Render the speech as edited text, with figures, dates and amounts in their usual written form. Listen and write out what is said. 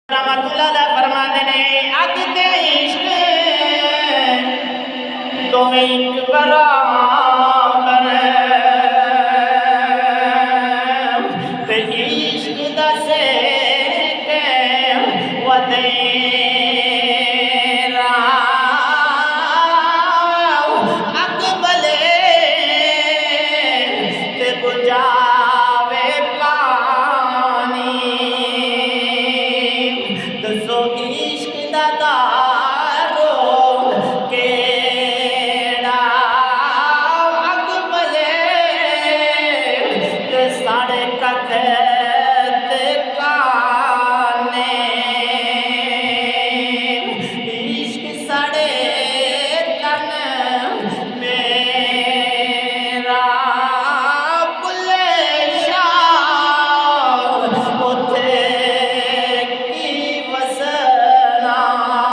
रहमतुल्लाह फरमाते ने अकते इश्क तुम्हें एक बराबर ते इश्क दसे के वतेरा अकबले ते बुझावे पानी दसो